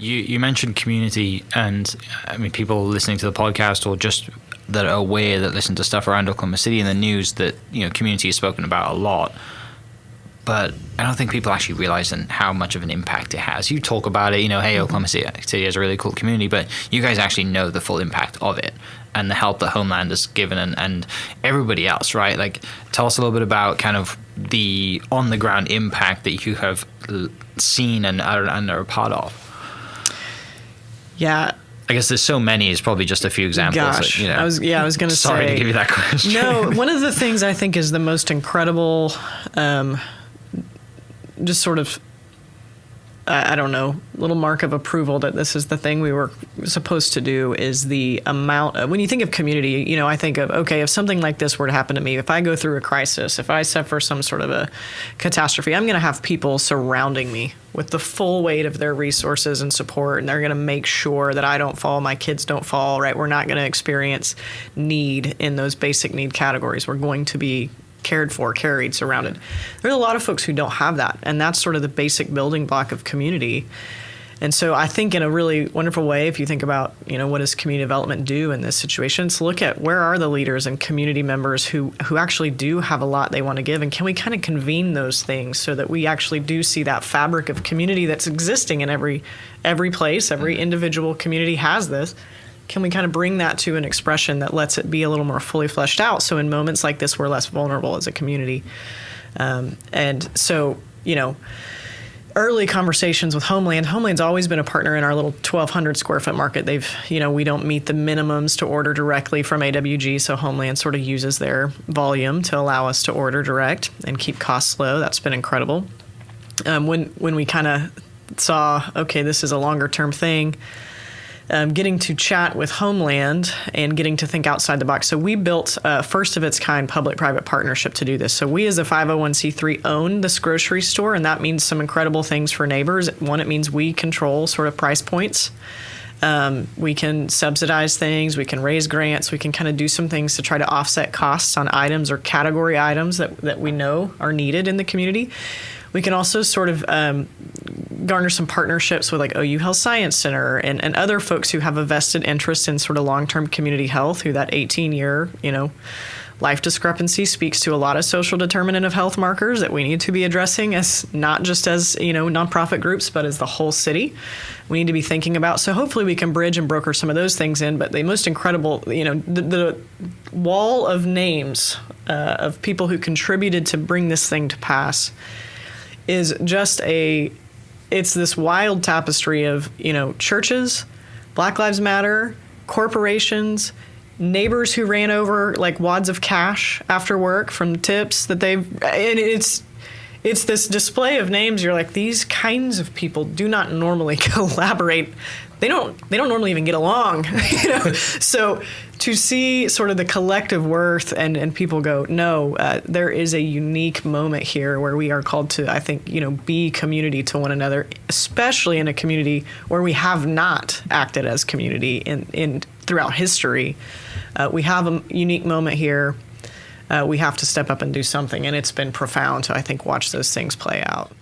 You mentioned community, and I mean, people listening to the podcast or just that are aware that listen to stuff around Oklahoma City in the news that, community is spoken about a lot. But I don't think people actually realize how much of an impact it has. You talk about it, hey, Oklahoma City is a really cool community, but you guys actually know the full impact of it and the help that Homeland has given and everybody else, right? Like, tell us a little bit about kind of the on-the-ground impact that you have seen and are a part of. Yeah. I guess there's so many. It's probably just a few examples. Gosh, that, I was going to say. Sorry to give you that question. No, one of the things I think is the most incredible, just sort of, I don't know, little mark of approval that this is the thing we were supposed to do is the amount of, when you think of community, I think of, okay, if something like this were to happen to me, if I go through a crisis, if I suffer some sort of a catastrophe, I'm going to have people surrounding me with the full weight of their resources and support, and they're going to make sure that I don't fall, my kids don't fall, right? We're not going to experience need in those basic need categories. We're going to be cared for, carried, surrounded. There's a lot of folks who don't have that, and that's sort of the basic building block of community. And so I think in a really wonderful way, if you think about, what does community development do in this situation, to look at where are the leaders and community members who actually do have a lot they want to give, and can we kind of convene those things so that we actually do see that fabric of community that's existing in every place, every individual community has this. Can we kind of bring that to an expression that lets it be a little more fully fleshed out? So in moments like this, we're less vulnerable as a community. And so, early conversations with Homeland. Homeland's always been a partner in our little 1,200 square foot market. They've, we don't meet the minimums to order directly from AWG, so Homeland sort of uses their volume to allow us to order direct and keep costs low. That's been incredible. When we kind of saw, okay, this is a longer term thing, getting to chat with Homeland and getting to think outside the box. So we built a first of its kind public-private partnership to do this. So we as a 501c3 own this grocery store, and that means some incredible things for neighbors. One, it means we control sort of price points. We can subsidize things, we can raise grants, we can kind of do some things to try to offset costs on items or category items that we know are needed in the community. We can also sort of garner some partnerships with like OU Health Science Center and other folks who have a vested interest in sort of long-term community health, who that 18-year, life discrepancy speaks to a lot of social determinant of health markers that we need to be addressing as not just as, nonprofit groups, but as the whole city. We need to be thinking about. So hopefully we can bridge and broker some of those things in. But the most incredible, the wall of names of people who contributed to bring this thing to pass is just it's this wild tapestry of, churches, Black Lives Matter, corporations, neighbors who ran over like wads of cash after work from tips that and it's this display of names. You're like, these kinds of people do not normally collaborate. They don't normally even get along, So to see sort of the collective worth and people go, no, there is a unique moment here where we are called to, I think, be community to one another, especially in a community where we have not acted as community in throughout history. We have a unique moment here. We have to step up and do something, and it's been profound to, I think, watch those things play out.